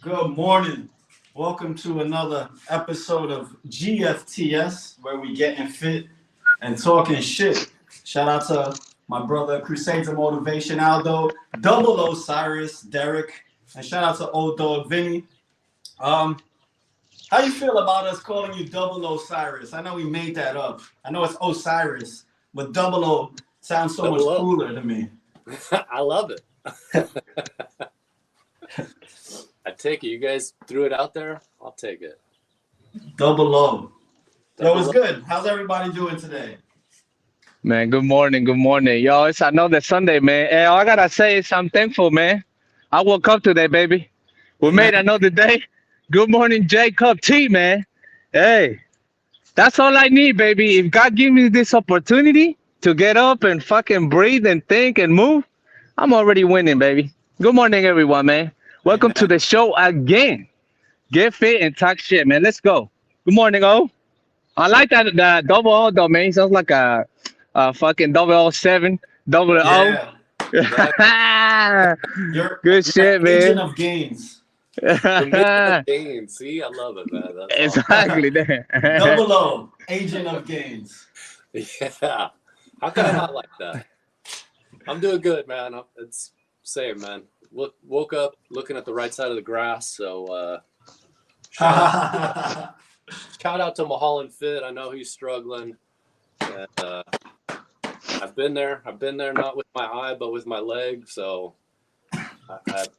Good morning. Welcome to another episode of GFTS, where we getting fit and talking shit. Shout out to my brother Crusades of Motivation, Aldo, Double Osiris, Derek, and shout out to Old Dog Vinny. How you feel about us calling you Double Osiris? I know we made that up. I know it's Osiris, but Double O sounds so much cooler to me. I love it. I take it. You guys threw it out there. I'll take it. Double O. Yo, it's good. How's everybody doing today? Man, good morning. Good morning. Yo, it's another Sunday, man. Hey, all I gotta say is I'm thankful, man. I woke up today, baby. We made another day. Good morning, Jacob T, man. Hey, that's all I need, baby. If God give me this opportunity to get up and fucking breathe and think and move, I'm already winning, baby. Good morning, everyone, man. Welcome to the show again. Get fit and talk shit, man. Let's go. Good morning, O. I like that double O, though, man. He sounds like a fucking 007, double O. Good shit, man. Agent of gains. Gains. See, I love it, man. That's exactly that. Double O, agent of gains. Yeah. How can I not like that? I'm doing good, man. It's same, man. Woke up looking at the right side of the grass. So shout out to Mulholland Fit. I know he's struggling. And, I've been there, not with my eye, but with my leg. So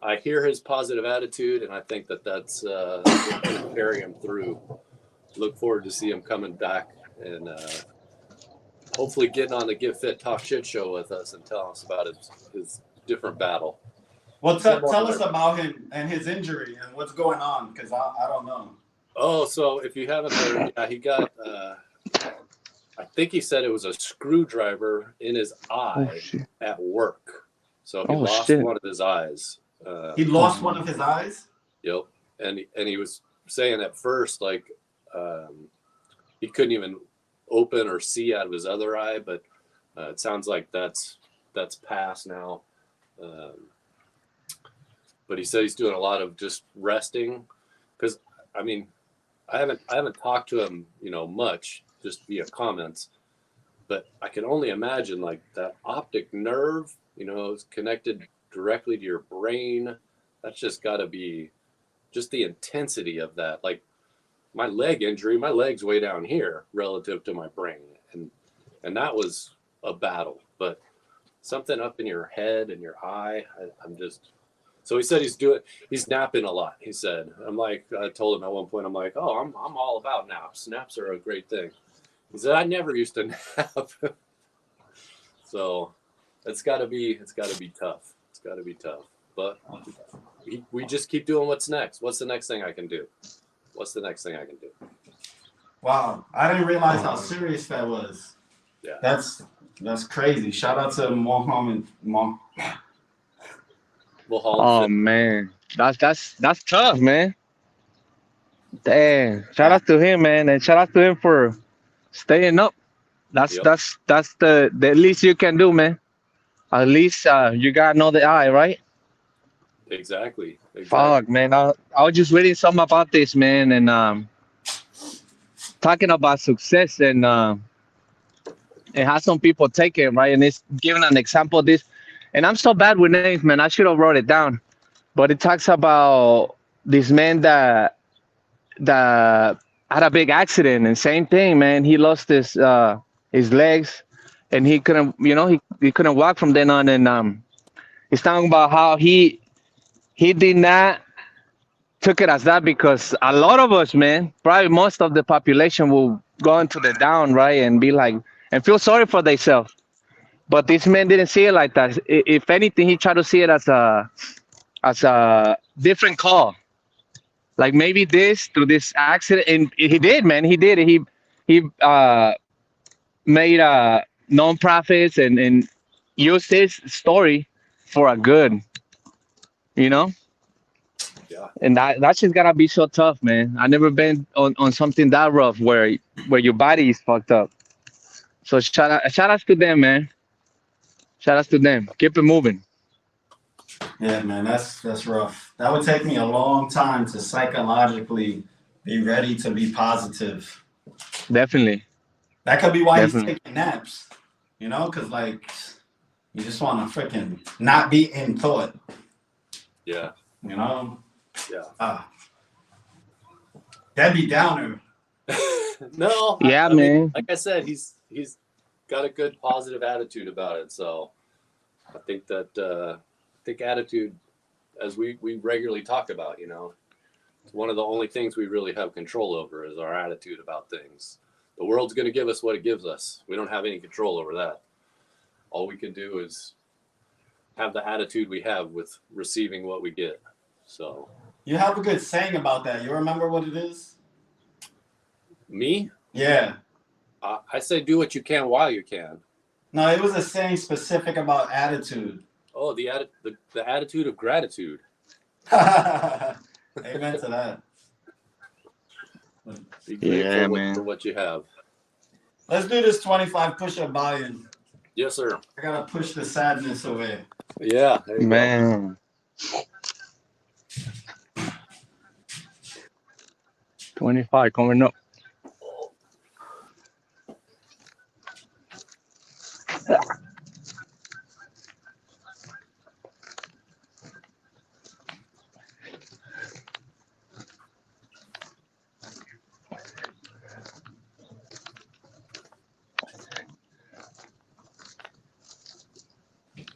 I hear his positive attitude, and I think that's going to carry him through. Look forward to see him coming back and hopefully getting on the Get Fit Talk Shit show with us and telling us about his different battle. Well, tell us about him and his injury and what's going on, because I don't know. Oh, so if you haven't heard, yeah, he got, I think he said it was a screwdriver in his eye at work. So he lost one of his eyes. He lost one of his eyes? Yep. And he was saying at first, like, he couldn't even open or see out of his other eye, but it sounds like that's past now. But he said he's doing a lot of just resting, because I mean, I haven't talked to him, much, just via comments, but I can only imagine like that optic nerve, is connected directly to your brain. That's just got to be just the intensity of that. Like my leg injury, my leg's way down here relative to my brain, and that was a battle. But something up in your head and your eye, I'm just. So he said he's napping a lot. He said, I told him at one point, I'm like, oh, I'm all about naps. Naps are a great thing. He said, I never used to nap. So it's gotta be tough. It's gotta be tough. But we just keep doing what's next. What's the next thing I can do? Wow. I didn't realize how serious that was. Yeah. That's crazy. Shout out to Mohammed. Oh man, that's tough, man. Damn. Shout out to him, man, and shout out to him for staying up. That's the least you can do, man. At least you got another eye, right? Exactly. Fuck, man. I was just reading something about this, man, and talking about success and how some people take it, right? And it's giving an example of this. And I'm so bad with names, man. I should have wrote it down. But it talks about this man that had a big accident, and same thing, man. He lost his legs, and he couldn't, he couldn't walk from then on. And he's talking about how he did not took it as that, because a lot of us, man, probably most of the population will go into the down, right, and be like, and feel sorry for themselves. But this man didn't see it like that. If anything, he tried to see it as a different call. Like maybe through this accident, and he did, man. He did. He made non-profits and used his story for a good, Yeah. And that shit's gotta be so tough, man. I never been on something that rough where your body is fucked up. So shout out to them, man. Shout out to them. Keep it moving. Yeah, man, that's rough. That would take me a long time to psychologically be ready to be positive. Definitely. That could be why he's Definitely. taking naps, you know, because like you just want to freaking not be in thought, Yeah. you know. Yeah. Debbie Downer. No, Yeah, I mean, man. like I said, he's got a good positive attitude about it. So I think that attitude, as we regularly talk about, you know, it's one of the only things we really have control over is our attitude about things. The world's going to give us what it gives us. We don't have any control over that. All we can do is have the attitude we have with receiving what we get. So You have a good saying about that. You remember what it is? me, Yeah. I say do what you can while you can. No, it was a saying specific about attitude. Oh, the attitude of gratitude. Amen to that. Be grateful Yeah, man. for what you have. Let's do this 25 push-up buy-in. Yes, sir. I gotta push the sadness away. Yeah, there you go. Man. 25 coming up.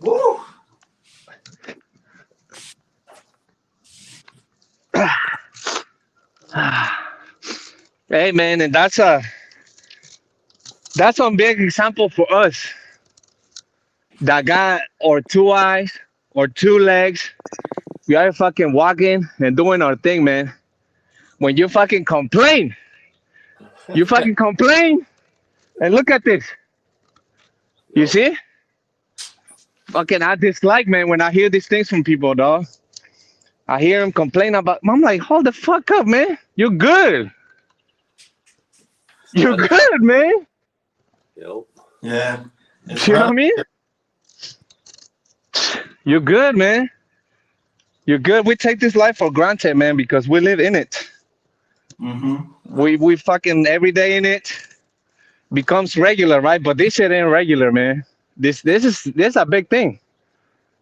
Woo! Hey, man, and that's a big example for us that got or two eyes or two legs. We are fucking walking and doing our thing, man. When you fucking complain, and look at this. You Yep. see? Fucking, I dislike, man, when I hear these things from people, dog. I hear them complain about. I'm like, hold the fuck up, man. You're good. You're good, man. Yep. Yeah. It's You know rough. what I mean? You're good, man. You're good. We take this life for granted, man, because we live in it. Mm-hmm. We fucking every day in it becomes regular, right? But this shit ain't regular, man. This a big thing.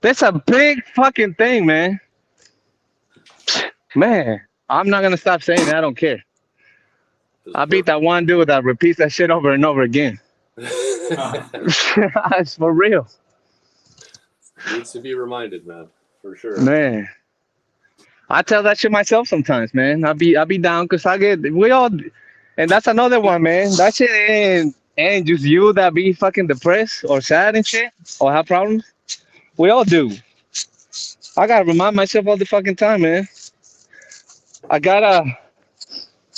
That's a big fucking thing, man. Man, I'm not gonna stop saying it. I don't care. I beat that one dude that repeats that shit over and over again. It's for real, Needs to be reminded, man, for sure. man. I tell that shit myself sometimes, man. I be down because we all, and that's another one, man. That shit ain't just you that be fucking depressed or sad and shit or have problems. We all do. I gotta remind myself all the fucking time, man. I gotta,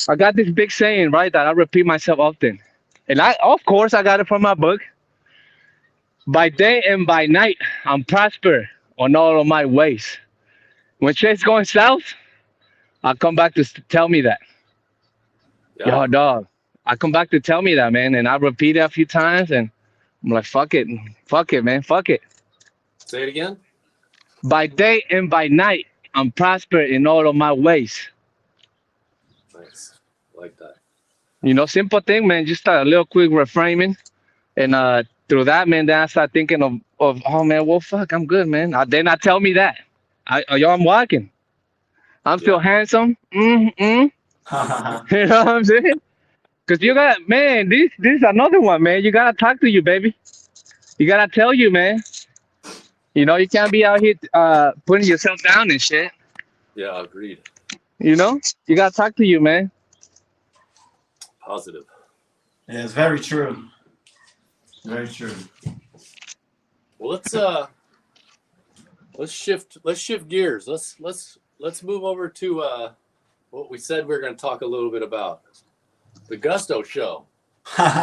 I got this big saying, right, that I repeat myself often, and of course, I got it from my book. By day and by night, I'm prosper on all of my ways. When shit's going south, I come back to tell me that. Yeah. Yo, dog. I come back to tell me that, man, and I repeat it a few times, and I'm like, fuck it, man, fuck it. Say it again. By day and by night, I'm prosper in all of my ways. Nice. Like that. You know, simple thing, man. Just a little quick reframing, and through that, man, then I start thinking of oh man, well, fuck, I'm good, man. Then I tell me that, yo, I'm walking. I'm still Yeah. handsome. You know what I'm saying? Cause you got, man, this is another one, man. You gotta talk to you, baby. You gotta tell you, man. You know, you can't be out here putting yourself down and shit. Yeah. Agreed. You know, you gotta talk to you, man. Positive. Yeah, it's very true. Very true. Well, let's shift gears. Let's move over to what we said we are going to talk a little bit about. The Gusto show.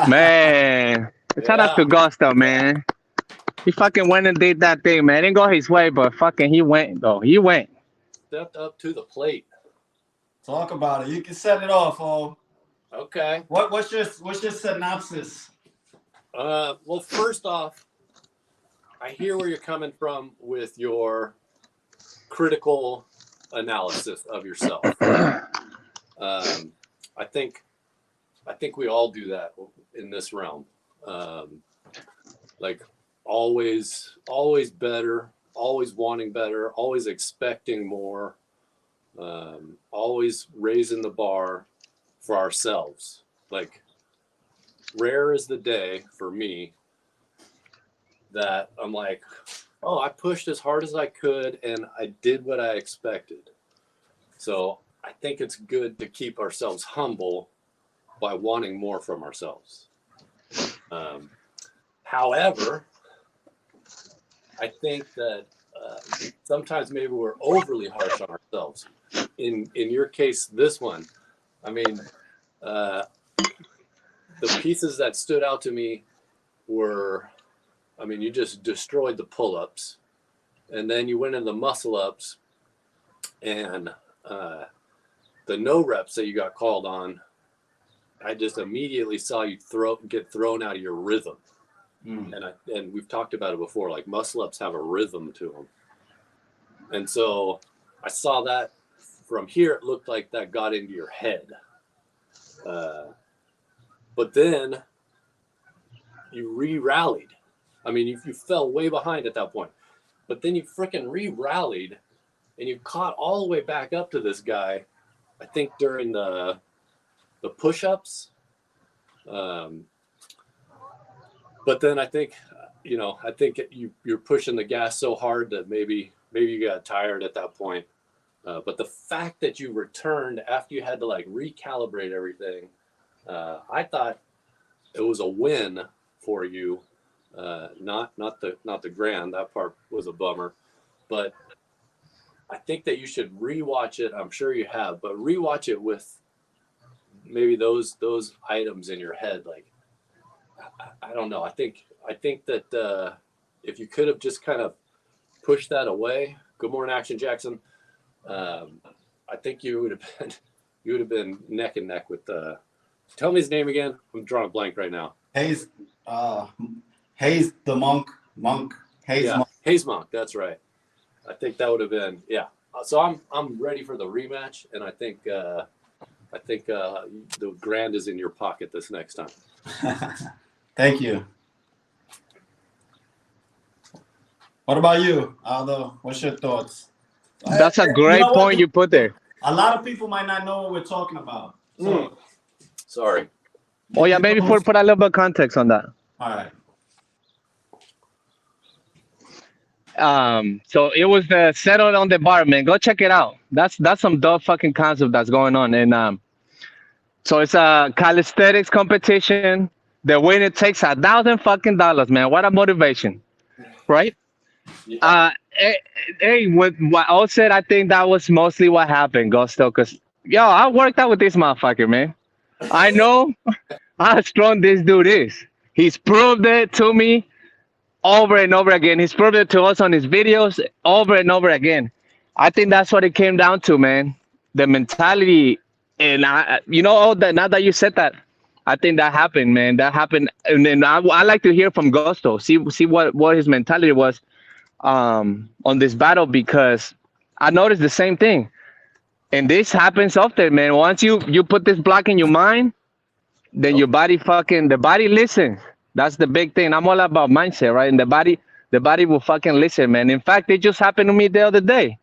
Man, shout out to Gusto, man. He fucking went and did that thing, man. Didn't go his way, but fucking he went though. He went. Stepped up to the plate. Talk about it. You can set it off, oh. Okay. What's your synopsis? Well, first off, I hear where you're coming from with your critical analysis of yourself. I think we all do that in this realm. Like always better, always wanting better, always expecting more, always raising the bar for ourselves. Like rare is the day for me that I'm like, oh, I pushed as hard as I could and I did what I expected. So I think it's good to keep ourselves humble by wanting more from ourselves. However, I think that sometimes maybe we're overly harsh on ourselves. In your case, this one, I mean, the pieces that stood out to me were, I mean, you just destroyed the pull-ups, and then you went into the muscle-ups, and the no reps that you got called on, I just immediately saw you get thrown out of your rhythm. And we've talked about it before, like muscle-ups have a rhythm to them. And so I saw that from here, it looked like that got into your head. But then you re-rallied. I mean, you fell way behind at that point. But then you freaking re-rallied and you caught all the way back up to this guy, I think during the push-ups. But then I think, you're pushing the gas so hard that maybe you got tired at that point. But the fact that you returned after you had to like recalibrate everything, I thought it was a win for you. Not the grand, that part was a bummer, but I think that you should rewatch it. I'm sure you have, but rewatch it with maybe those items in your head. Like, I don't know. I think that if you could have just kind of pushed that away. Good morning, Action Jackson. I think you would have been neck and neck with tell me his name again. I'm drawing a blank right now. Hayes the monk. Hayes Monk. That's right. I think that would have been, yeah. So I'm ready for the rematch, and I think the grand is in your pocket this next time. Thank you. What about you, Aldo? What's your thoughts? That's a great point you put there. A lot of people might not know what we're talking about. So, Sorry. Oh yeah, maybe put a little bit of context on that. all right. So it was the settled on the bar, man. Go check it out. That's some dope fucking concept that's going on. And so it's a calisthenics competition. The winner takes $1,000 fucking dollars, man. What a motivation, right? Yeah. Hey, with what I said, I think that was mostly what happened, Gusto. Cause I worked out with this motherfucker, man. I know how strong this dude is. He's proved it to me over and over again. He's proved it to us on his videos over and over again. I think that's what it came down to, man. The mentality, and now that you said that, I think that happened, man. That happened, and then I like to hear from Gusto. See what his mentality was on this battle, because I noticed the same thing. And this happens often, man. Once you put this block in your mind, then your body the body listens. That's the big thing. I'm all about mindset, right? And the body will fucking listen, man. In fact, it just happened to me the other day.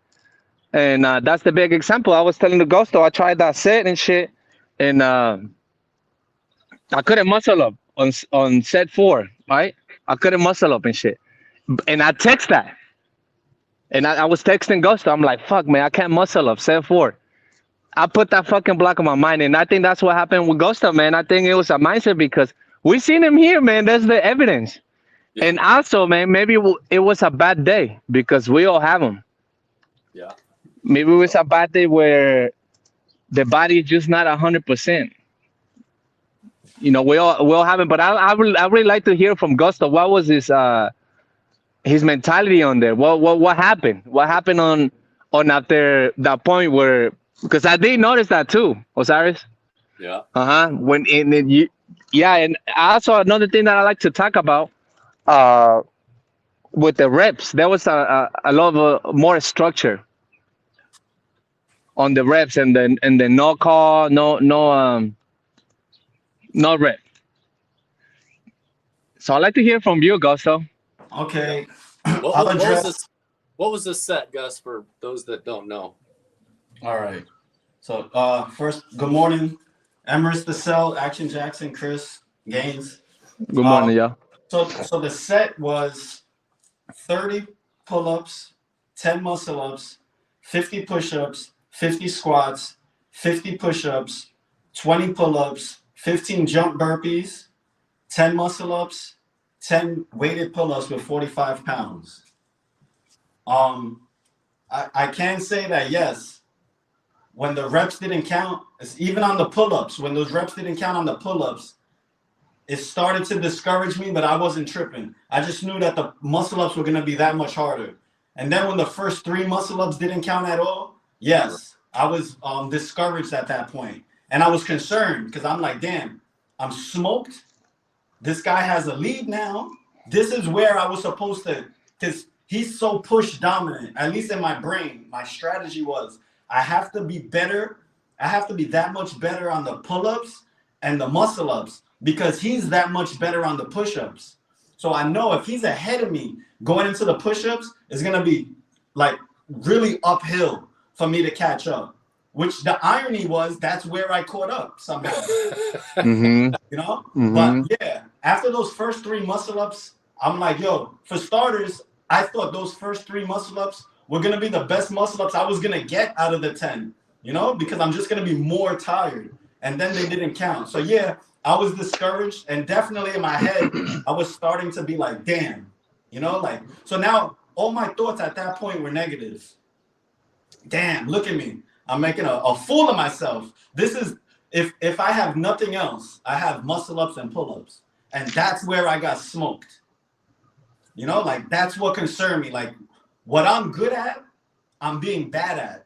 And that's the big example. I was telling the Gusto, I tried that set and shit, and I couldn't muscle up on set 4, right? I couldn't muscle up and shit. And I text that. And I was texting Gusto. I'm like, fuck, man, I can't muscle up set 4. I put that fucking block in my mind. And I think that's what happened with Gusto, man. I think it was a mindset, because we seen him here, man. There's the evidence. Yeah. And also, man, maybe it was a bad day, because we all have them. Yeah. Maybe it was a bad day where the body is just not 100%. We all have it. But I really like to hear from Gusto. What was his mentality on there? What happened? What happened on after that point where? Because I did notice that too, Osiris. Yeah. And also another thing that I like to talk about, with the reps, there was a lot of more structure on the reps and then no call, no rep. So I'd like to hear from you, Gusto. Okay. What, I'll what was address. this? What was this set, Gus? For those that don't know. All right. So first, good morning, Emrys the Cell, Action Jackson, Chris Gaines. Good morning, y'all. So the set was 30 pull-ups, 10 muscle-ups, 50 push-ups, 50 squats, 50 push-ups, 20 pull-ups, 15 jump burpees, 10 muscle-ups, 10 weighted pull-ups with 45 pounds. I can say that yes, when the reps didn't count, it's even on the pull-ups, when those reps didn't count on the pull-ups, it started to discourage me, but I wasn't tripping. I just knew that the muscle-ups were going to be that much harder. And then when the first 3 muscle-ups didn't count at all, yes, I was discouraged at that point. And I was concerned because I'm like, damn, I'm smoked. This guy has a lead now. This is where I was supposed to, because he's so push dominant, at least in my brain. My strategy was, I have to be better. I have to be that much better on the pull-ups and the muscle-ups because he's that much better on the push-ups. So I know if he's ahead of me going into the push-ups, it's going to be like really uphill for me to catch up, which the irony was that's where I caught up somehow. Mm-hmm. You know? Mm-hmm. But yeah, after those first 3 muscle-ups, I'm like, yo, for starters, I thought those first 3 muscle-ups were going to be the best muscle-ups I was going to get out of the 10, you know, because I'm just going to be more tired. And then they didn't count. So yeah, I was discouraged. And definitely in my head, I was starting to be like, damn, you know, like, so now all my thoughts at that point were negative. Damn, look at me. I'm making a fool of myself. This is, if I have nothing else, I have muscle-ups and pull-ups. And that's where I got smoked. You know, like that's what concerned me. Like what I'm good at, I'm being bad at.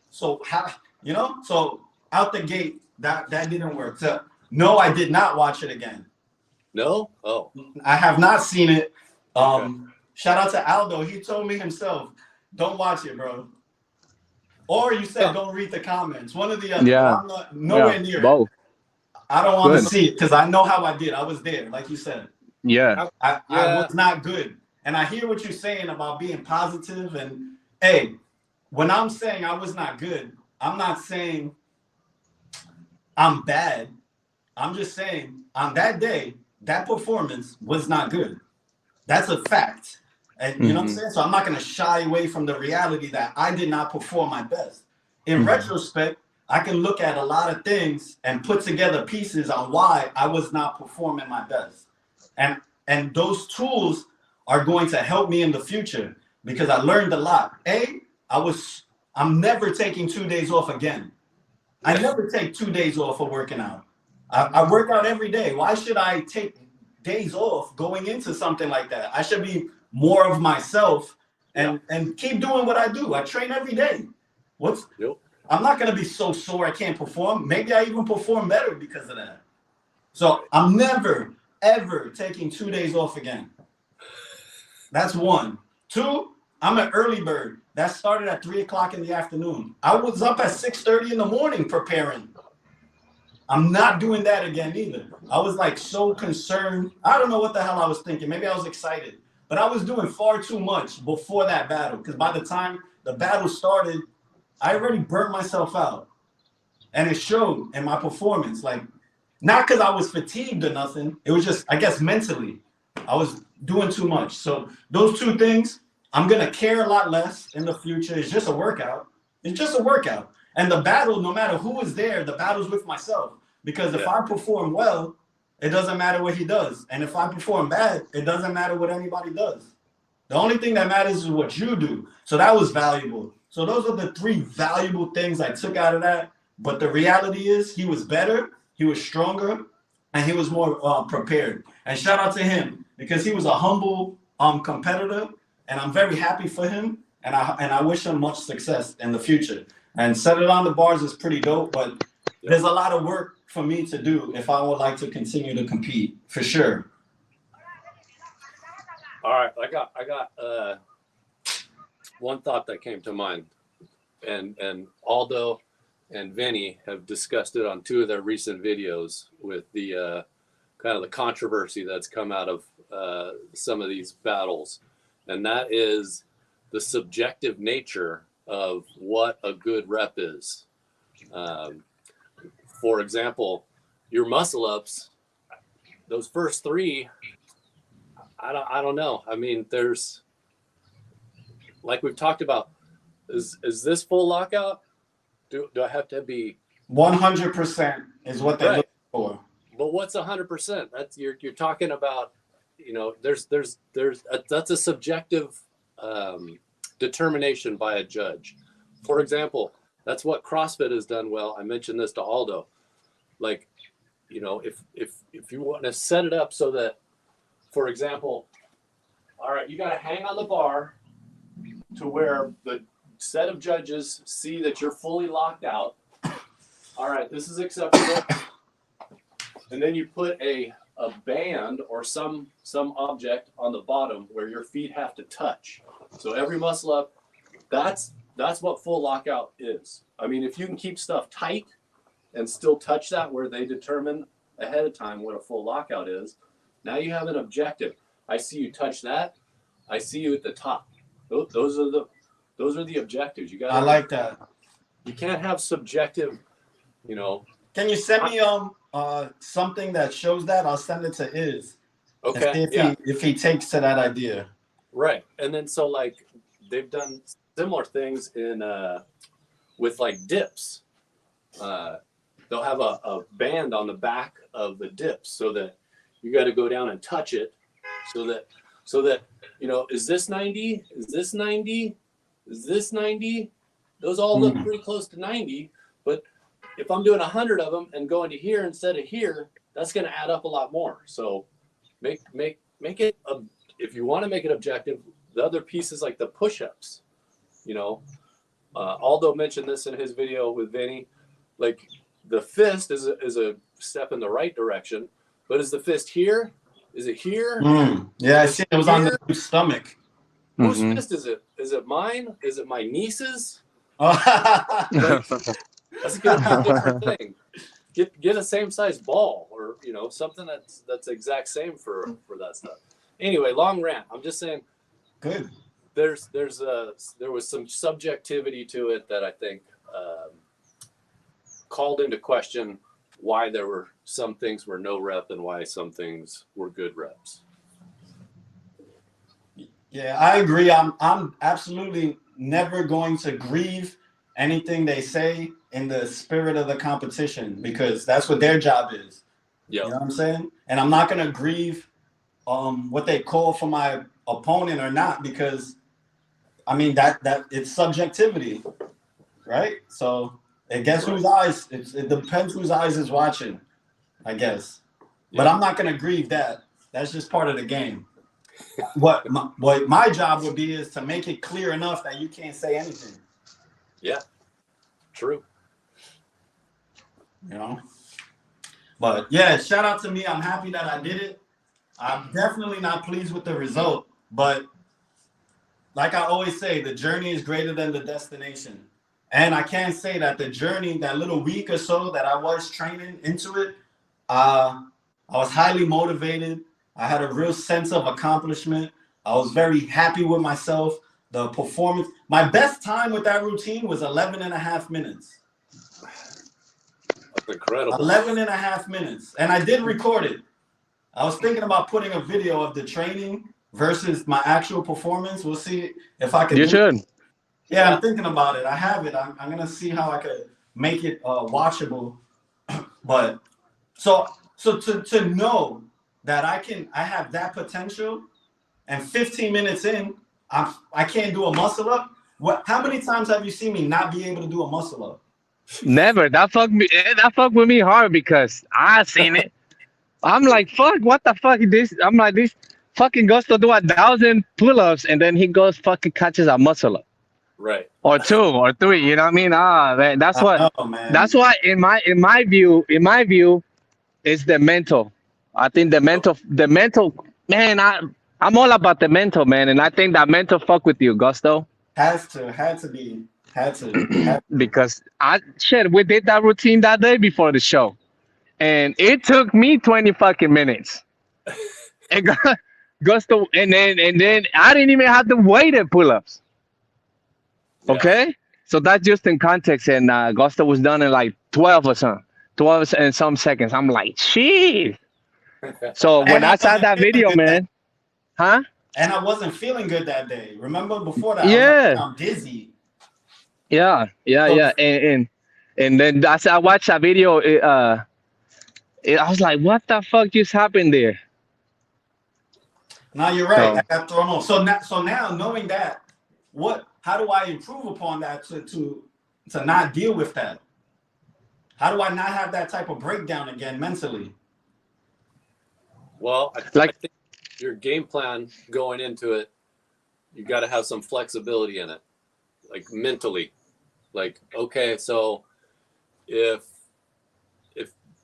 So how, you know, so out the gate, that didn't work. So no, I did not watch it again. No? Oh. I have not seen it. Okay. Shout out to Aldo. He told me himself, don't watch it, bro. Or you said don't read the comments. One or the other. Yeah. I'm not nowhere near Both. it. I don't want to Good. see it because I know how I did. I was there, like you said. Yeah. I was not good. And I hear what you're saying about being positive. And hey, when I'm saying I was not good, I'm not saying I'm bad. I'm just saying on that day, that performance was not good. That's a fact. And you know what I'm saying? So I'm not going to shy away from the reality that I did not perform my best. In retrospect, I can look at a lot of things and put together pieces on why I was not performing my best. And those tools are going to help me in the future because I learned a lot. I'm never taking 2 days off again. I never take 2 days off for working out. I work out every day. Why should I take days off going into something like that? I should be more of myself and keep doing what I do. I train every day. I'm not going to be so sore I can't perform. Maybe I even perform better because of that. So I'm never, ever taking 2 days off again. That's 1. 2, I'm an early bird. That started at 3 o'clock in the afternoon. I was up at 6:30 in the morning preparing. I'm not doing that again either. I was like so concerned. I don't know what the hell I was thinking. Maybe I was excited. But I was doing far too much before that battle. Because by the time the battle started, I already burnt myself out. And it showed in my performance. Like, not because I was fatigued or nothing. It was just, I guess, mentally. I was doing too much. So those 2 things, I'm going to care a lot less in the future. It's just a workout. It's just a workout. And the battle, no matter who is there, the battle's with myself. Because if I perform well, it doesn't matter what he does. And if I perform bad, it doesn't matter what anybody does. The only thing that matters is what you do. So that was valuable. So those are the 3 valuable things I took out of that. But the reality is he was better, he was stronger, and he was more prepared. And shout out to him because he was a humble competitor. And I'm very happy for him. And I wish him much success in the future. And Set It on the Bars is pretty dope, but there's a lot of work for me to do if I would like to continue to compete, for sure. All right, I got one thought that came to mind. and Aldo and Vinny have discussed it on 2 of their recent videos with the kind of the controversy that's come out of some of these battles, and that is the subjective nature of what a good rep is. For example, your muscle ups, those first 3, I don't know. I mean, there's, like we've talked about, is this full lockout? Do I have to be 100% is what they look for? But what's 100%? That's you're talking about, there's that's a subjective determination by a judge. For example, that's what CrossFit has done well. I mentioned this to Aldo. Like, if you want to set it up so that, for example, all right, you got to hang on the bar to where the set of judges see that you're fully locked out. All right, this is acceptable. And then you put a band or some object on the bottom where your feet have to touch. So every muscle up, that's what full lockout is. I mean, if you can keep stuff tight and still touch that where they determine ahead of time what a full lockout is, now you have an objective. I see you touch that. I see you at the top. Those are the objectives. You got. I like that. You can't have subjective, Can you send me something that shows that? I'll send it to Iz. Okay. If he takes to that idea. Right. And then so like they've done similar things in with like dips. They'll have a band on the back of the dips so that you got to go down and touch it so that is this 90? Is this 90? Is this 90? Those all look pretty close to 90, but if I'm doing 100 of them and going to here instead of here, that's going to add up a lot more. So make it if you want to make it objective. The other pieces like the push-ups, Aldo mentioned this in his video with Vinny. Like the fist is a step in the right direction, but is the fist here? Is it here? Yeah, I see it was on the stomach. Whose fist is it? Is it mine? Is it my niece's? That's gonna be a different thing. Get a same size ball or something that's exact same for that stuff. Anyway, long rant. I'm just saying. Good. There was some subjectivity to it that I think called into question why there were some things were no rep and why some things were good reps. Yeah, I agree. I'm absolutely never going to grieve anything they say in the spirit of the competition because that's what their job is. Yeah. You know what I'm saying? And I'm not going to grieve what they call for my opponent or not because I mean that it's subjectivity, right? So it guess whose eyes it depends whose eyes is watching, I guess. Yeah. But I'm not going to grieve that. That's just part of the game. What my job would be is to make it clear enough that you can't say anything. Yeah, true. But yeah, shout out to me. I'm happy that I did it. I'm definitely not pleased with the result, but like I always say, the journey is greater than the destination. And I can't say that the journey, that little week or so that I was training into it, I was highly motivated. I had a real sense of accomplishment. I was very happy with myself. The performance, my best time with that routine was 11 and a half minutes. That's incredible. 11 and a half minutes. And I did record it. I was thinking about putting a video of the training versus my actual performance. We'll see if I can. You should. Yeah, I'm thinking about it. I have it. I'm going to see how I could make it watchable. But so to know that I have that potential and 15 minutes in, I can't do a muscle up. How many times have you seen me not be able to do a muscle up? Never. That fucked with me hard because I seen it. I'm like, fuck, what the fuck is this? I'm like, this fucking goes to do 1,000 pull-ups and then he goes fucking catches a muscle up. Right. Or 2 or 3, you know what I mean? Man, that's why in my view, it's the mental. I think the mental, man, I'm all about the mental, man. And I think that mental fuck with you, Gusto. Had to be. Had to. because we did that routine that day before the show, and it took me 20 fucking minutes. And Gusto, and then I didn't even have to wait at pull-ups. Yeah. Okay, so that's just in context, and Gusto was done in like 12 or something, 12 and some seconds. I'm like, shit. So when And I I saw wasn't that feeling video, good man, huh? And I wasn't feeling good that day. Remember before that, I was like, Yeah, I'm dizzy. So yeah, and then as I watched that video, I was like, what the fuck just happened there? now you're right. I So got thrown off. So now knowing that, how do I improve upon that to not deal with that? How do I not have that type of breakdown again mentally? Well, I like, think your game plan going into it, you got to have some flexibility in it, like mentally. Like, okay, so if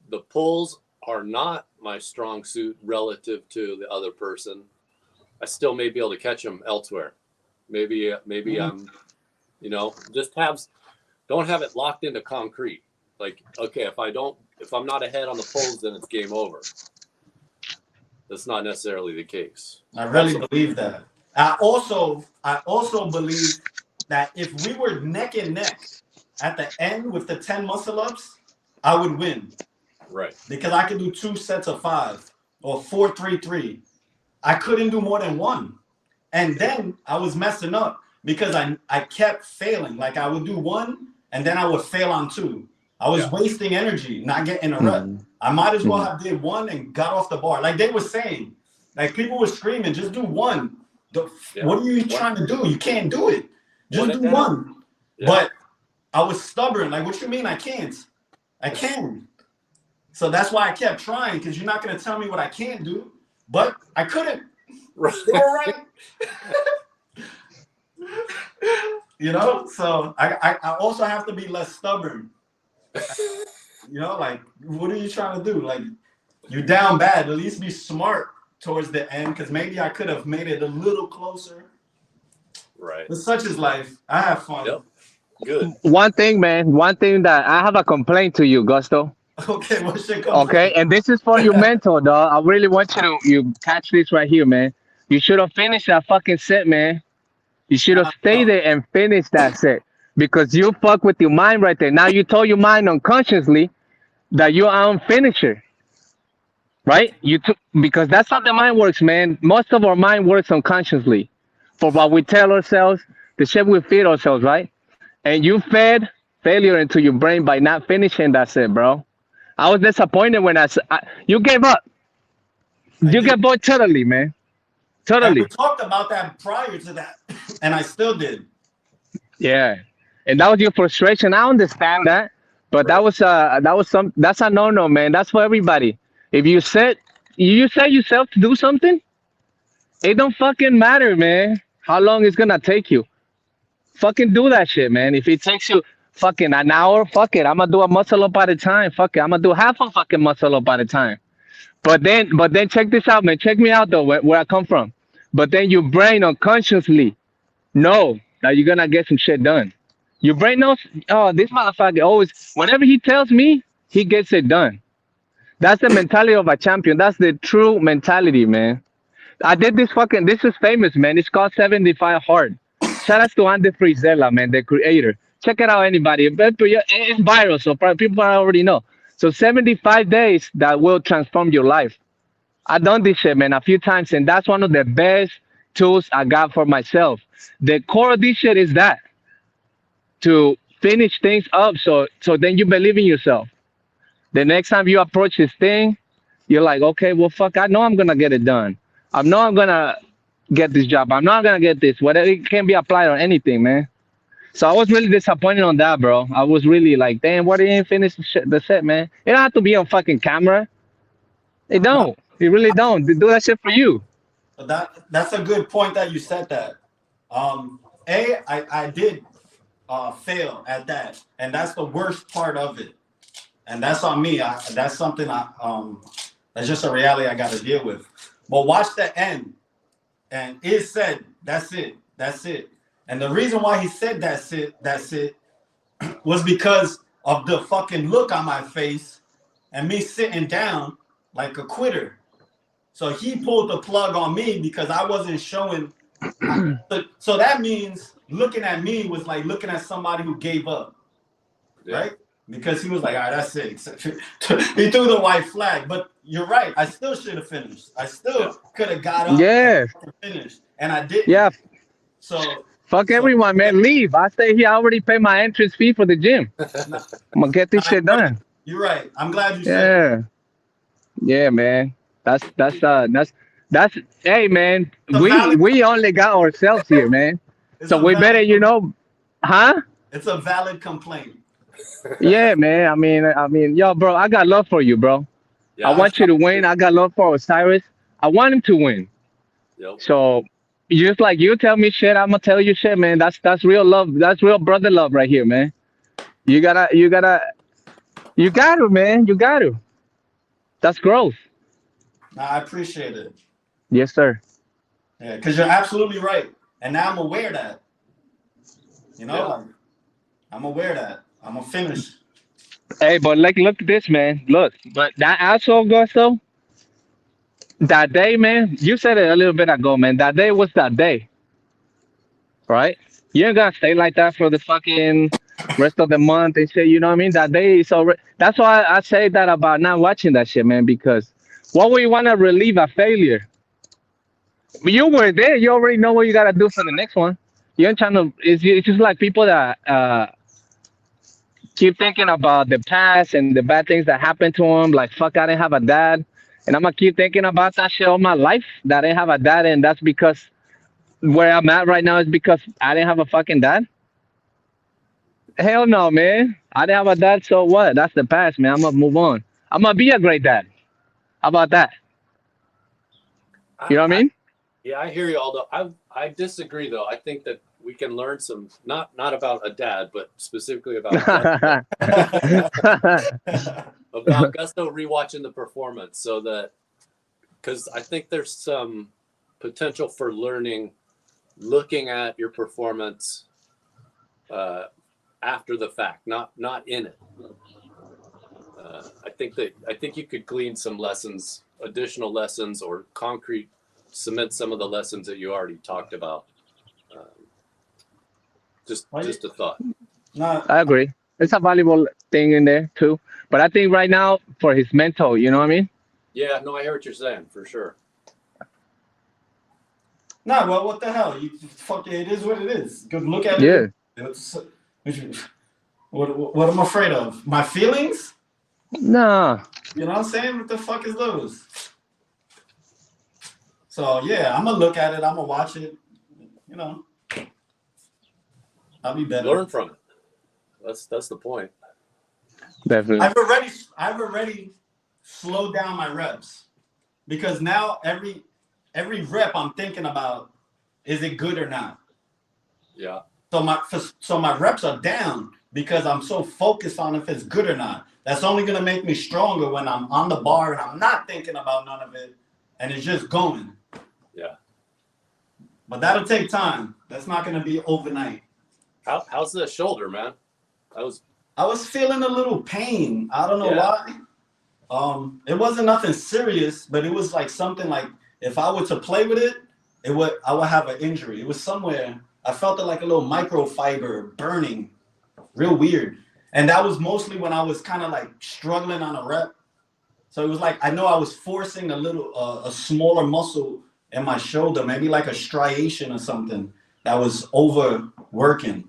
the pulls are not my strong suit relative to the other person, I still may be able to catch them elsewhere. Maybe I'm, just don't have it locked into concrete. Like, okay, if I'm not ahead on the pulls, then it's game over. That's not necessarily the case. I really believe that. I also believe that if we were neck and neck at the end with the 10 muscle ups, I would win. Right. Because I could do 2 sets of 5 or 4-3-3. I couldn't do more than one. And then I was messing up because I kept failing. Like I would do one and then I would fail on 2. I was wasting energy, not getting a rep. I might as well have did one and got off the bar. Like they were saying, like people were screaming, just do one. What are you trying to do? You can't do it. Just do one. Yeah. But I was stubborn. Like, what you mean I can't? I can. So that's why I kept trying, because you're not going to tell me what I can't do. But I couldn't. Right. All right. So I also have to be less stubborn. Like, what are you trying to do? Like, you're down bad. At least be smart towards the end, because maybe I could have made it a little closer. Right. But such is life. I have fun. Yep. Good. One thing that I have a complaint to you, Gusto. Okay, what's your complaint? Okay, and this is for your mentor, dog. I really want you catch this right here, man. You should have finished that fucking set, man. You should have stayed there and finished that set, because you fuck with your mind right there. Now you told your mind unconsciously that you're a finisher, right? Because that's how the mind works, man. Most of our mind works unconsciously for what we tell ourselves, the shit we feed ourselves, right? And you fed failure into your brain by not finishing that set, bro. I was disappointed when you gave up. You gave up totally, man. Totally. And we talked about that prior to that, and I still did. Yeah, and that was your frustration. I understand that, but that's a no, man. That's for everybody. If you set yourself to do something, it don't fucking matter, man. How long it's gonna take you? Fucking do that shit, man. If it takes you fucking an hour, fuck it. I'm gonna do a muscle up at a time. Fuck it. I'm gonna do half a fucking muscle up at a time. But then check this out, man. Check me out though, where I come from. But then your brain unconsciously know that you're gonna get some shit done. Your brain knows, oh, this motherfucker always, whenever he tells me, he gets it done. That's the mentality of a champion. That's the true mentality, man. I did this is famous, man. It's called 75 Hard. Shout out to Andy Frizella, man, the creator. Check it out, anybody. It's viral, so people already know. So 75 days that will transform your life. I've done this shit, man, a few times, and that's one of the best tools I got for myself. The core of this shit is that, to finish things up, so then you believe in yourself. The next time you approach this thing, you're like, okay, well, fuck, I know I'm gonna get it done. I know I'm gonna get this job. I'm not gonna get this. Whatever, it can be applied on anything, man. So I was really disappointed on that, bro. I was really like, damn, why didn't you finish the set, man? It don't have to be on fucking camera. It don't. It really don't. They do that shit for you. That's a good point that you said that. I did fail at that, and that's the worst part of it, and that's on me. That's something that's just a reality I got to deal with. But watch the end, and it said, that's it. And the reason why he said that's it, was because of the fucking look on my face and me sitting down like a quitter. So he pulled the plug on me because I wasn't showing. So that means looking at me was like looking at somebody who gave up, right? Because he was like, all right, that's it. He threw the white flag. But you're right. I still should have finished. I still could have got up and finished. And I didn't. Yeah. So fuck everyone, man. Leave. I stay here. I already paid my entrance fee for the gym. I'm gonna get this shit done. You're right. I'm glad you said. Yeah, man. That's hey, man. We only got ourselves here, man. So we better, huh? It's a valid complaint. Yeah, man. I mean, yo, bro, I got love for you, bro. Yeah, I want you to win. I got love for Osiris. I want him to win. Yep. So just like you tell me shit, I'm gonna tell you shit, man. That's real love. That's real brother love right here, man. You gotta, man. You gotta. That's growth. Nah, I appreciate it. Yes, sir. Yeah, because you're absolutely right. And now I'm aware of that. Like, I'm aware of that. I'm gonna finish. Hey, but like, look at this, man. Look, but that asshole Gusto, that day, man. You said it a little bit ago, man. That day was that day, right? You ain't gonna stay like that for the fucking rest of the month and shit. You know what I mean? That day is already. That's why I say that about not watching that shit, man. Because what we want to relieve a failure. You were there. You already know what you gotta do for the next one. You ain't trying to. It's just like people that keep thinking about the past and the bad things that happened to them. Like, fuck, I didn't have a dad. And I'm going to keep thinking about that shit all my life, that I didn't have a dad. And that's because where I'm at right now is because I didn't have a fucking dad. Hell no, man. I didn't have a dad, so what? That's the past, man. I'm going to move on. I'm going to be a great dad. How about that? You know what I mean? Yeah, I hear you, Aldo. I disagree, though. I think that we can learn some, not about a dad, but specifically about about Gusto rewatching the performance, so that, because I think there's some potential for learning, looking at your performance after the fact, not in it. I think you could glean some lessons, additional lessons, or cement some of the lessons that you already talked about. Just a thought. No, I agree. It's a valuable thing in there too. But I think right now for his mental, you know what I mean? Yeah, no, I hear what you're saying for sure. nah, well, what the hell? It is what it is. Good look at it. Yeah. What am I afraid of? My feelings? Nah. You know what I'm saying? What the fuck is those? So yeah, I'm gonna look at it. I'm gonna watch it. I'll be better. Learn from it. That's the point. Definitely. I've already slowed down my reps, because now every rep I'm thinking about, is it good or not? Yeah. So my reps are down because I'm so focused on if it's good or not. That's only gonna make me stronger when I'm on the bar and I'm not thinking about none of it and it's just going. Yeah. But that'll take time. That's not gonna be overnight. How's the shoulder, man? I was feeling a little pain. I don't know why. It wasn't nothing serious, but it was like something like, if I were to play with it, I would have an injury. It was somewhere. I felt it like a little microfiber burning, real weird. And that was mostly when I was kind of like struggling on a rep. So it was like, I know I was forcing a smaller muscle in my shoulder, maybe like a striation or something that was overworking.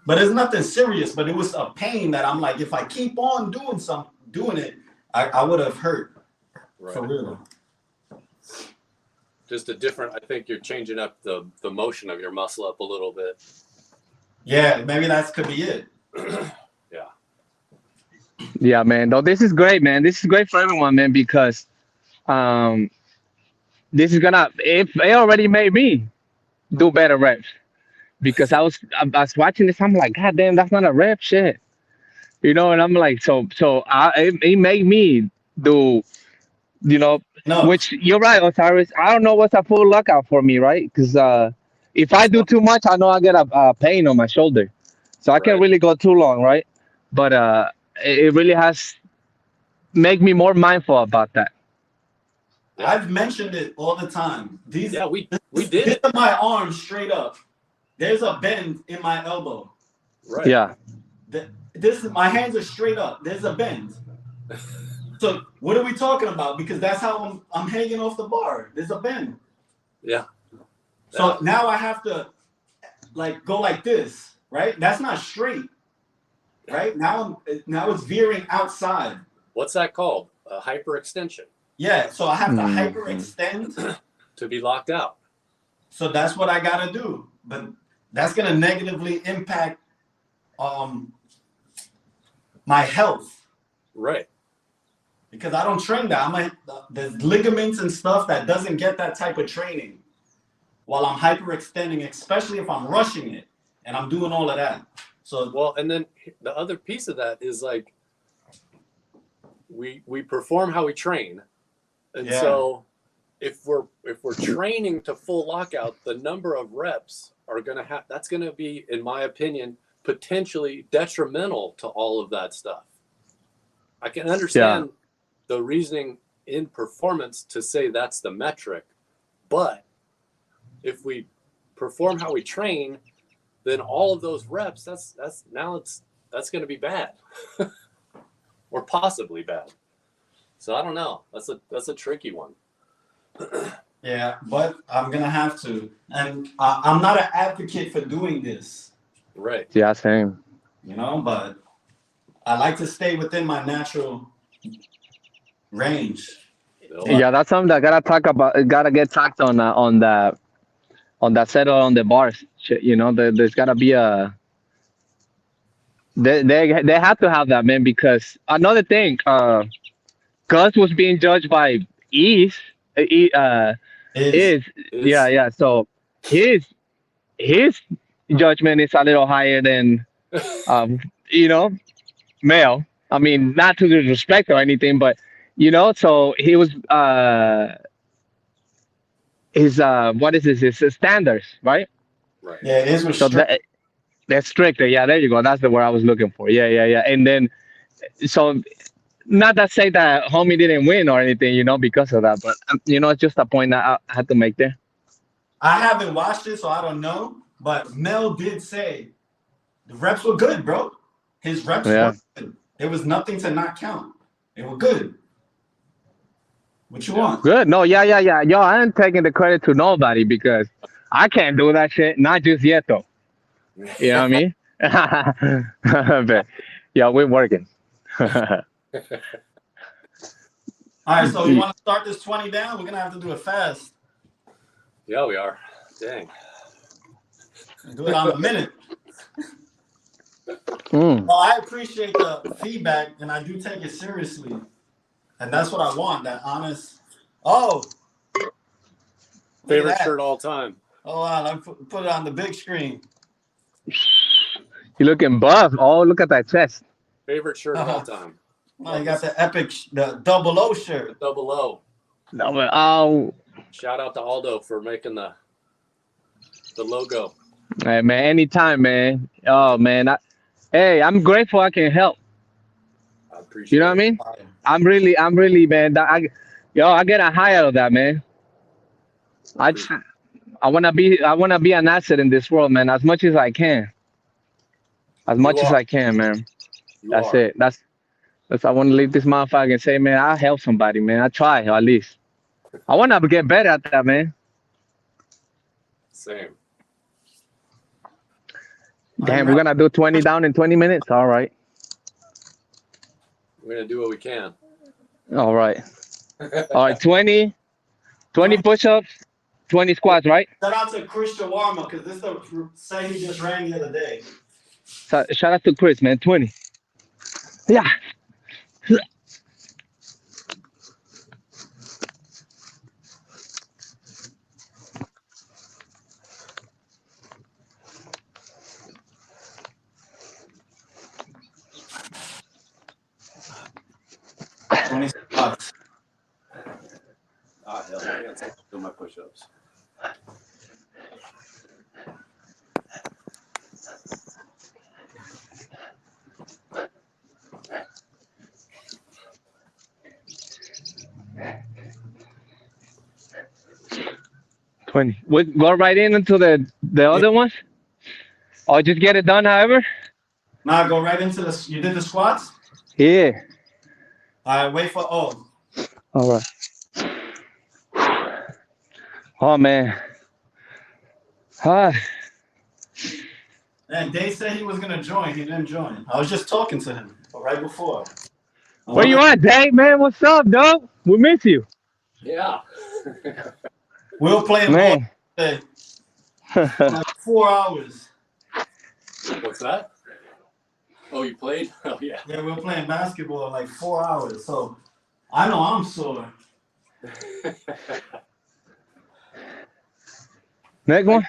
But it's nothing serious, but it was a pain that I'm like, if I keep on doing it, I would have hurt. Right. For real. Just I think you're changing up the motion of your muscle up a little bit. Yeah, maybe that could be it. Yeah. Yeah, man. No, this is great, man. This is great for everyone, man, because this is it already made me do better reps. Because I was watching this, I'm like, God damn, that's not a rep shit, and I'm like, it made me do, No. which you're right, Osiris. I don't know what's a full lockout for me, right? Because if I do too much, I know I get a pain on my shoulder, so I can't Right. really go too long, right? But it really has make me more mindful about that. Yeah. I've mentioned it all the time. Yeah, we did These it. are my arms straight up. There's a bend in my elbow. Right. Yeah, This my hands are straight up. There's a bend. So what are we talking about? Because that's how I'm hanging off the bar. There's a bend. Yeah. So Yeah. now I have to like go like this, right? That's not straight, right? Now it's veering outside. What's that called? A hyperextension. Yeah, so I have to Mhm. hyperextend. To be locked out. So that's what I gotta do. But that's gonna negatively impact my health Right. because I don't train that. There's ligaments and stuff that doesn't get that type of training while I'm hyperextending, especially if I'm rushing it and I'm doing all of that. So Well, and then the other piece of that is like we perform how we train, and Yeah. so if we're training to full lockout, the number of reps are gonna have that's gonna be, in my opinion, potentially detrimental to all of that stuff. I can understand the reasoning in performance to say that's the metric, but if we perform how we train, then all of those reps, that's going to be bad, or possibly bad. So I don't know. That's a tricky one. yeah, but I'm gonna have to, and I'm not an advocate for doing this, Right. yeah, same. but I like to stay within my natural range. Yeah, that's something that gotta talk about. Gotta get talked on that set or on the bars. There's gotta be a they have to have that, man, because another thing, Gus was being judged by East, Is is yeah. So his his judgment is a little higher than um you know male. I mean, not to disrespect or anything, but so he was his what is this? His standards, right? Right. yeah, it is So restricted. that's stricter. Yeah, there you go. That's the word I was looking for. Yeah. And then so not that say that homie didn't win or anything, because of that, but it's just a point that I had to make there. I haven't watched it, so I don't know. But Mel did say the reps were good, bro. His reps Yeah. were good. There was nothing to not count. They were good. What you want? Good. No, yeah. Yo, I ain't taking the credit to nobody because I can't do that shit. Not just yet, though. You know what I mean? But yeah, we're working. All right, so you want to start this 20 down? We're gonna have to do it fast. Yeah, we are. Dang. Do it on the minute. Mm. Well, I appreciate the feedback, and I do take it seriously, and that's what I want. That honest. Oh, look at Favorite that. shirt all time. Oh wow, I put it on the big screen. You looking buff. Oh, look at that chest. Favorite shirt of all time. Oh, you got the epic, the double O shirt. Double O. No, but, oh, Shout out to Aldo for making the logo. hey, man, anytime, man. Oh, man. Hey, I'm grateful I can help. I appreciate You know what I it. mean? I'm really, man. I get a high out of that, man. I wanna be an asset in this world, man, as much as I can. As much as are. I can, man. You That's are. it. That's I want to leave this motherfucker and say, man, I'll help somebody, man. I try at least. I want to get better at that, man. Same. Damn, we're gonna do 20 down in 20 minutes. All right. We're gonna do what we can. All right. All right. 20 push-ups, 20 squats, right? Shout out to Chris Shawarma because this is the say he just ran the other day. So, shout out to Chris, man. 20. Yeah. $20. Ah, hell, I gotta do my push-ups. 20. We go right into the other ones? Or just get it done however? Now go right into the. You did the squats. Yeah. All right, wait for. Oh, All right. Oh, man. Ah. and Dave said he was gonna join. He didn't join. I was just talking to him right before. Where you at, Dave, man? What's up, dog? We miss you. Yeah. We were playing ball Man. today for like 4 hours. What's that? Oh, you played? Oh, yeah. Yeah, we were playing basketball like 4 hours. So I know I'm sore. Next one?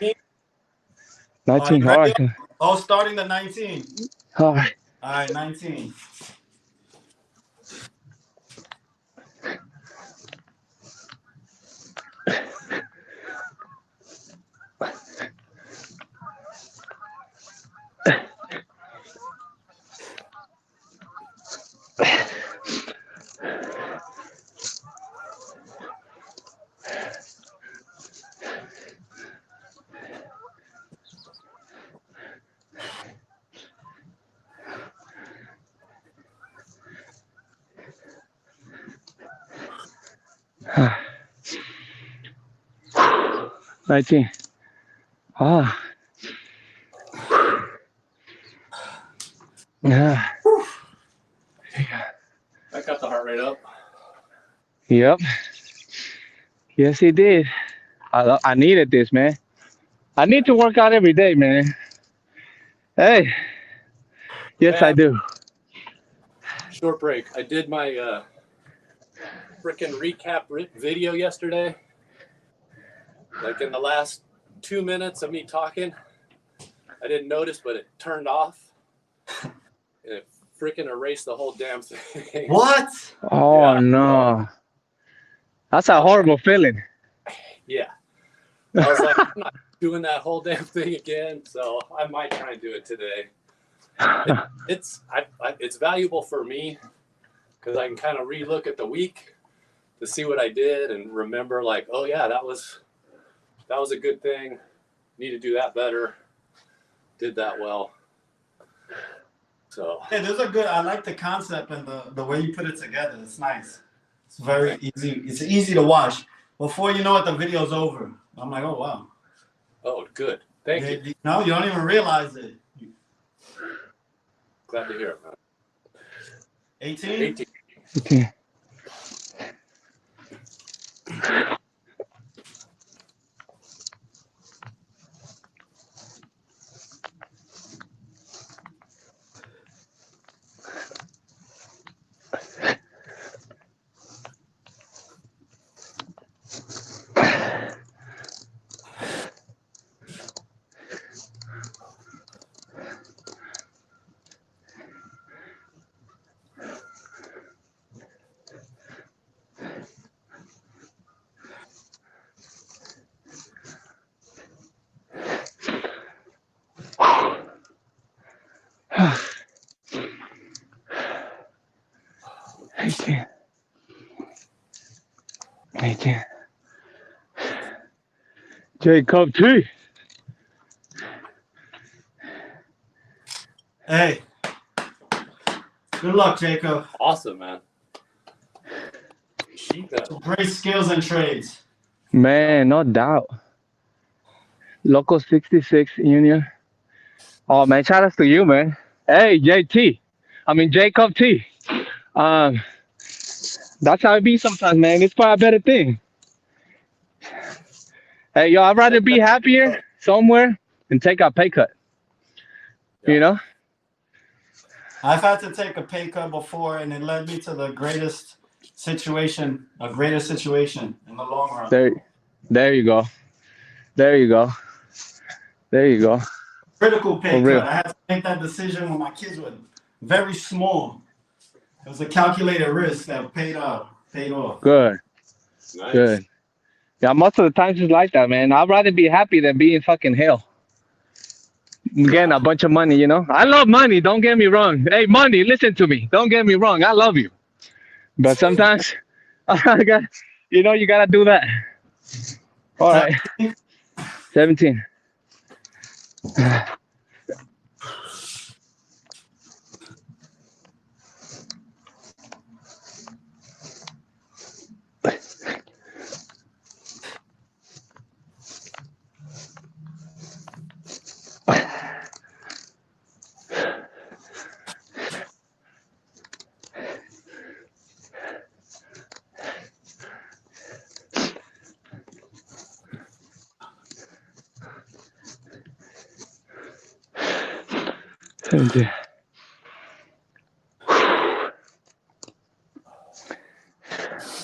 19. All right. Oh, starting the 19. All right. All right, 19. Ah. 19. Ah. Yeah. I got the heart rate up. Yep. Yes, he did. I needed this, man. I need to work out every day, man. Hey. Yes, I do. Short break. I did my freaking recap video yesterday. Like in the last 2 minutes of me talking, I didn't notice, but it turned off. And it freaking erased the whole damn thing. What? Oh, Yeah. no. That's a horrible feeling. Yeah. I was like, I'm not doing that whole damn thing again, so I might try and do it today. It's valuable for me because I can kind of relook at the week to see what I did and remember, like, oh yeah, that was a good thing. Need to do that better. Did that well. So Yeah, those are good. I like the concept and the way you put it together. It's nice. It's very easy. It's easy to watch. Before you know it, the video's over. I'm like, oh wow. oh, good. Thank you. No, you don't even realize it. Glad to hear it, man. 18? 18. Okay. Jacob T. Hey. Good luck, Jacob. Awesome, man. Great skills and trades. Man, no doubt. Local 66 Union. Oh, man, shout out to you, man. Hey, Jacob T. That's how it be sometimes, man. It's probably a better thing. Hey, yo, I'd rather be happier somewhere and take a pay cut. Yeah. You know? I've had to take a pay cut before, and it led me to a greater situation in the long run. There you go. There you go. There you go. Critical pay For real. cut. I had to make that decision when my kids were very small. It was a calculated risk that paid off. Good. Nice. Good. Yeah, most of the times it's like that, man. I'd rather be happy than be in fucking hell. Getting a bunch of money, you know? I love money, don't get me wrong. Hey, money, listen to me. Don't get me wrong. I love you. But sometimes, you gotta do that. All right. 17.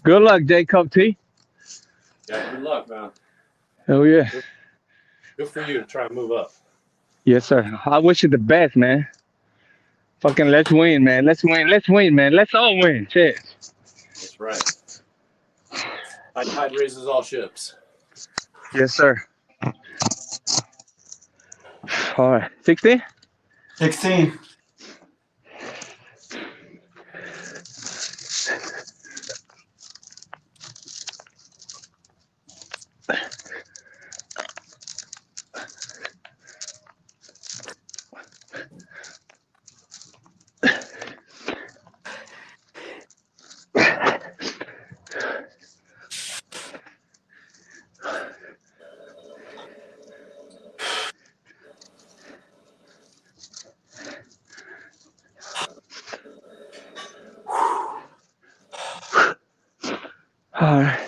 Good luck, Jacob T. Yeah, good luck, man. Oh yeah. Good for you to try and move up. Yes, sir. I wish you the best, man. Fucking let's win, man. Let's win. Let's win, man. Let's all win. Shit. That's right. Tide raises all ships. Yes, sir. All right. 16? 16. All right.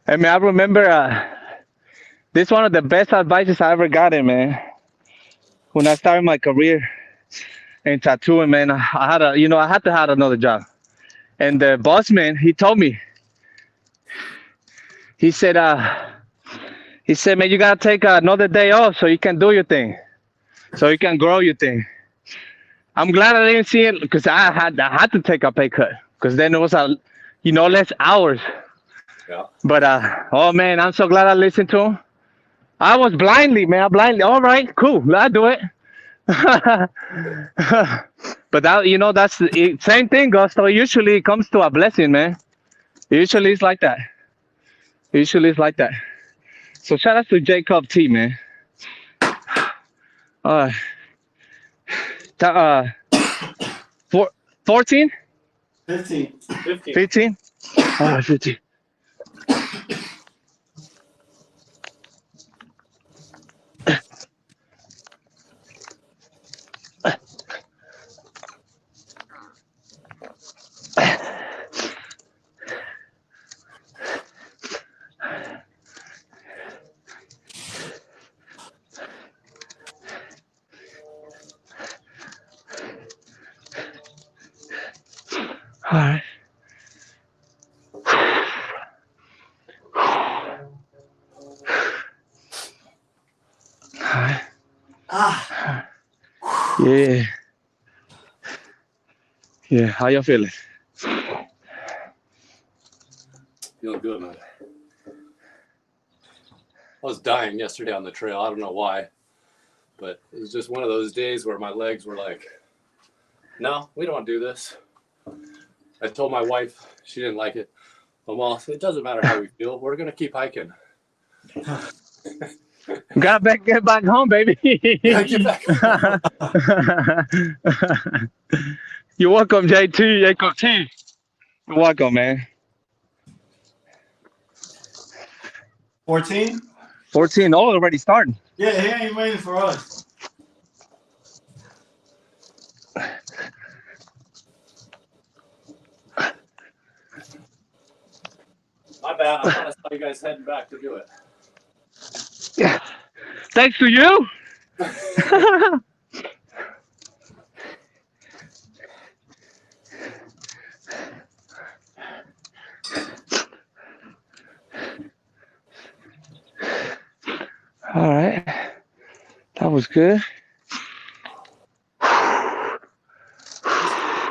I mean, I remember this one of the best advices I ever gotten, man. When I started my career in tattooing, man, I had I had to have another job. And the boss man, he told me, he said, man, you gotta take another day off so you can do your thing, so you can grow your thing. I'm glad I didn't see it because I had to take a pay cut because then it was less hours. Yeah. But oh man, I'm so glad I listened to him. I was blindly, man, blindly. All right, cool, I'll do it. But that, that's the same thing, Gusto. Usually it comes to a blessing, man. Usually it's like that. Usually it's like that. So shout out to Jacob T, man. 14? 15. 15? 15. All right. Yeah. Yeah. How you feeling? Feeling good, man. I was dying yesterday on the trail. I don't know why, but it was just one of those days where my legs were like, no, we don't want to do this. I told my wife, she didn't like it. Well, it doesn't matter how we feel. We're going to keep hiking. Get back home, baby. Get back home. You're welcome, JT. Jacob T. You're welcome, man. 14? 14. Oh, already starting. Yeah, he ain't waiting for us. My bad. I thought I saw you guys heading back to do it. Yeah. Thanks to you. All right. That was good.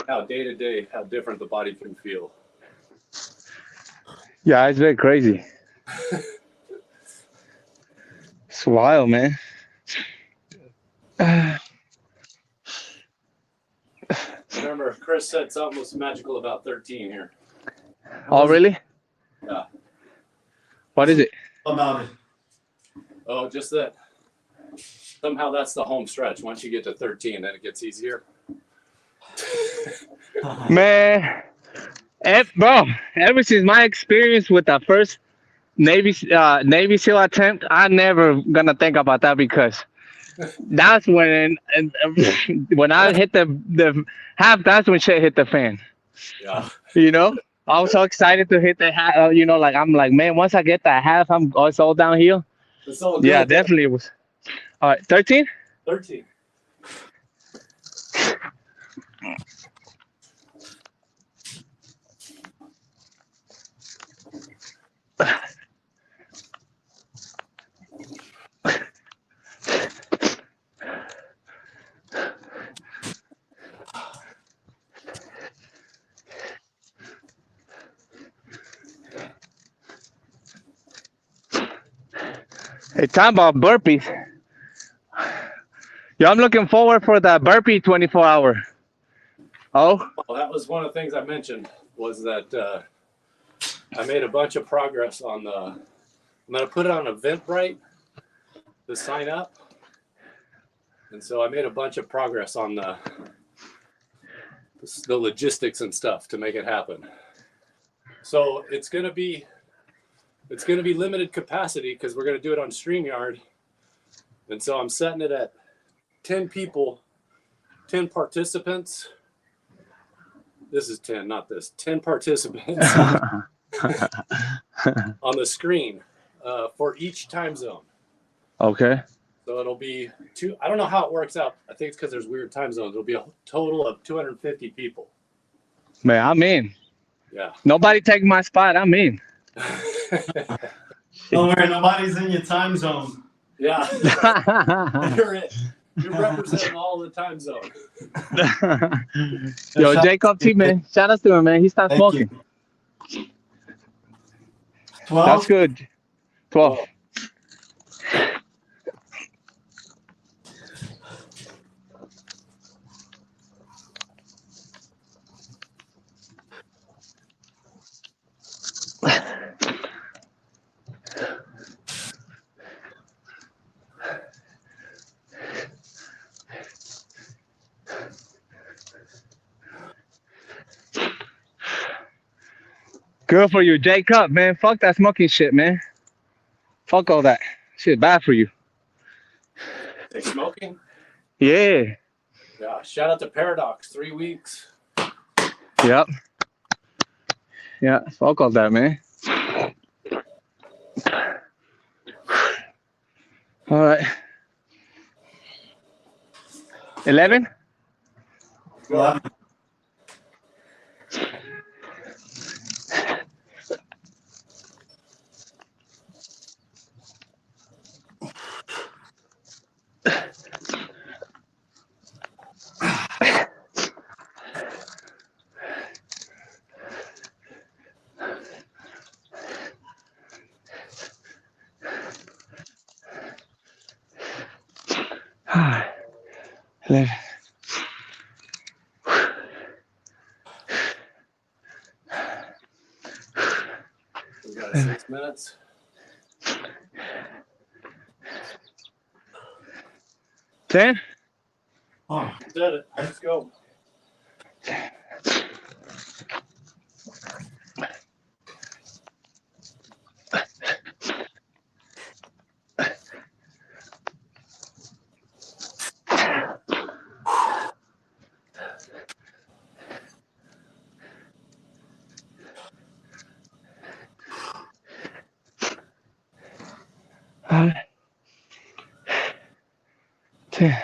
How day to day, how different the body can feel. Yeah, it's very crazy. It's wild, man. Remember, Chris said something was magical about 13 here. Oh, really? Yeah. What is it? About it. Oh, just that. Somehow that's the home stretch. Once you get to 13, then it gets easier. Man, bro, ever since my experience with the first Navy SEAL attempt, I never gonna think about that because that's when when I hit the half, that's when shit hit the fan. Yeah. You know, I was so excited to hit the half. You know, like I'm like, man, once I get that half, it's all downhill. It's all Yeah, good. definitely it was. All right, 13. 13. Hey, time about burpees. Yo, I'm looking forward for the burpee 24-hour. Oh, Well, that was one of the things I mentioned was that I made a bunch of progress on the. I'm going to put it on Eventbrite to sign up, and so I made a bunch of progress on the logistics and stuff to make it happen. So it's going to be limited capacity because we're going to do it on StreamYard, and so I'm setting it at 10 people, 10 participants. This is 10, not this. 10 participants on the screen for each time zone. okay. So it'll be two. I don't know how it works out. I think it's because there's weird time zones. It'll be a total of 250 people. Man, I'm in. Yeah. Nobody take my spot. I'm in. Don't worry, nobody's in your time zone. Yeah. You're it. You're representing all the time zone. Yo, Shout- Jacob T, man. Shout out to him, man. He stopped Thank smoking. you. 12? That's good. 12. Good for you, Jacob, man. Fuck that smoking shit, man. Fuck all that. Shit bad for you. They smoking? Yeah. Yeah. Shout out to Paradox. 3 weeks. Yep. Yeah. Fuck all that, man. All right. 11? 11. Eleven. We got 6 minutes. 10? Oh, Did it. Let's go. All right. 10.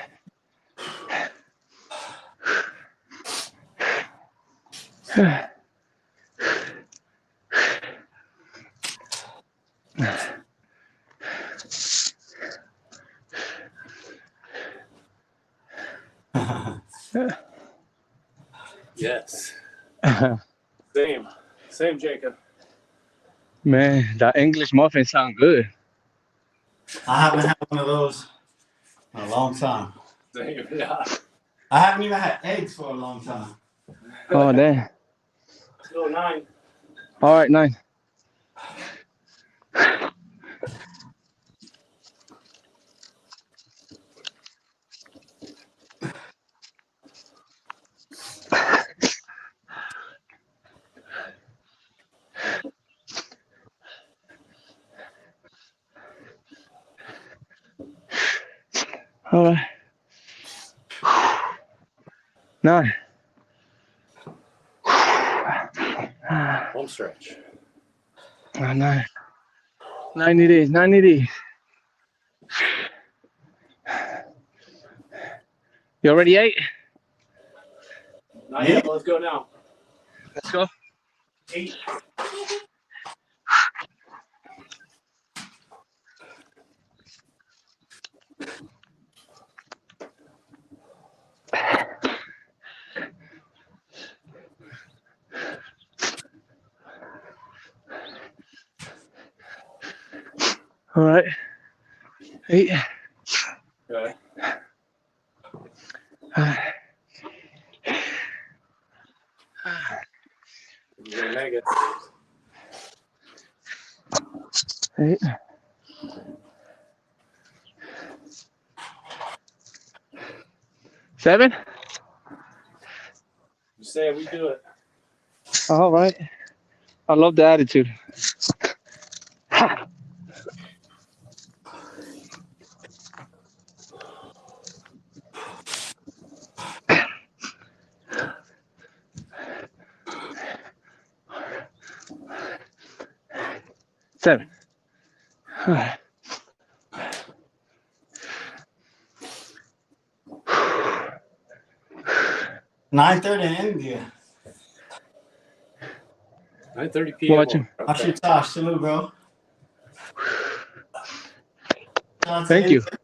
Yes. Same, Jacob. Man, the English muffins sound good. I haven't had one of those in a long time. Same, yeah. I haven't even had eggs for a long time. Oh, damn. Let's go 9. All right, 9. All right. 9. Home stretch. 9. 90 days. 90 days. You already ate? Not yet, but let's go now. Let's go. 8. All right. 8. Okay. You're gonna make it. 8. 7. You say it, we do it. All right. I love the attitude. Seven. 9:30 in India. 9:30 p.m. Watching. After Tosh, salute, bro. Shout out to Thank you. India.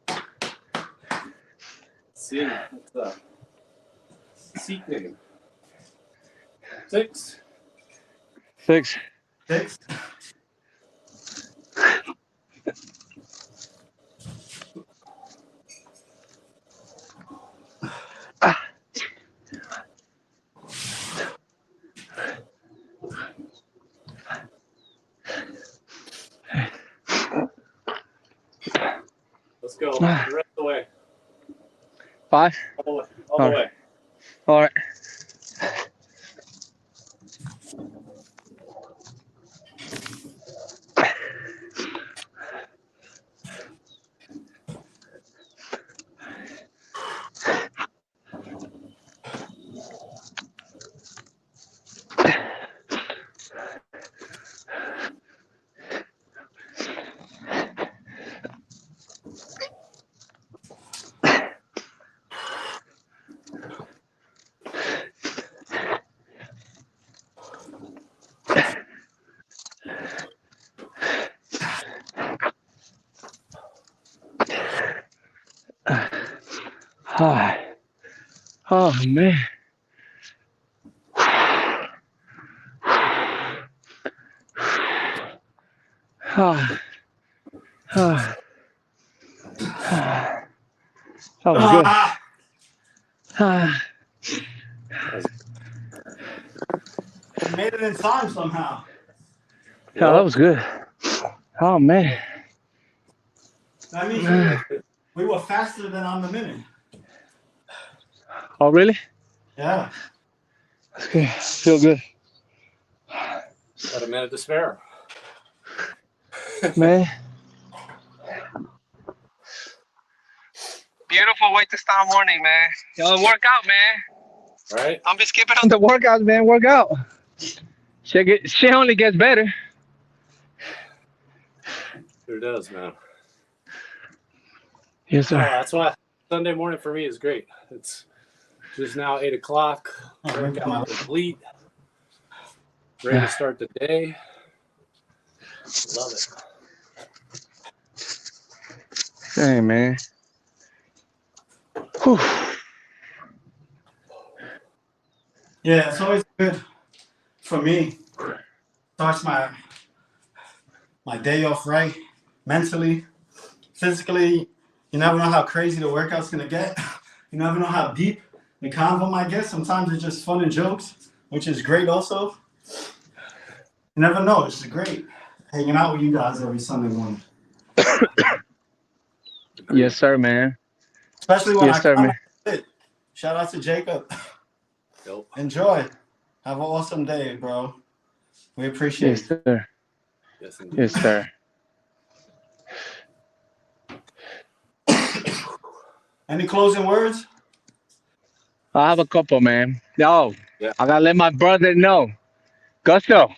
See, what's the seat name? 6. 6. 6. Let's go. The rest of the way. 5. All the All way. All right. Oh, man. That was good. You made it in time somehow. Yeah, that was good. Oh, man. That means we were faster than on the minute. Oh, really? Yeah. That's good. Feel good. Got a minute to spare. Man. Beautiful way to start morning, man. Yo, work out, man. Right? I'm just skipping on the workouts, man. Work out. Shit only gets better. Sure does, man. Yes, sir. That's why Sunday morning for me is great. It's just now 8 o'clock. Workout complete. Ready to start the day. Love it. Hey, man. Whew. Yeah, it's always good for me. Starts my day off right, mentally, physically. You never know how crazy the workout's gonna get. You never know how deep the convo might get. Sometimes it's just fun and jokes, which is great also. You never know. It's great hanging out with you guys every Sunday morning. Yes, sir, man. Especially when Yes, I sir, come man. out. Shout out to Jacob. Nope. Enjoy. Have an awesome day, bro. We appreciate Yes, it. sir. Yes, indeed. Yes, sir. Any closing words? I have a couple, man. Yo, Yeah. I gotta let my brother know. Gusto,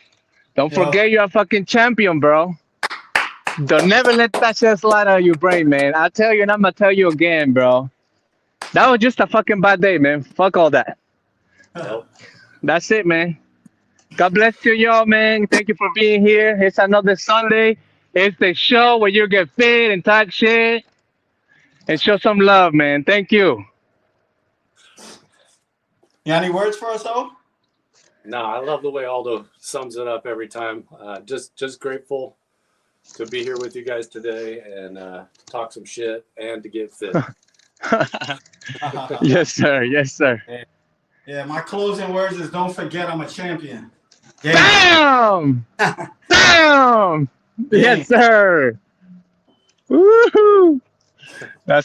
don't Yo. forget you're a fucking champion, bro. Don't never let that shit slide out of your brain, man. I tell you, and I'm gonna tell you again, bro. That was just a fucking bad day, man. Fuck all that. Nope. That's it, man. God bless you, y'all, man. Thank you for being here. It's another Sunday. It's the show where you get fit and talk shit and show some love, man. Thank you. You got any words for us, though? No, I love the way Aldo sums it up every time. Just grateful to be here with you guys today and talk some shit and to get fit. Yes, sir. Yes, sir. Yeah, my closing words is don't forget I'm a champion. Bam! Bam! Yes, sir. Woohoo! That's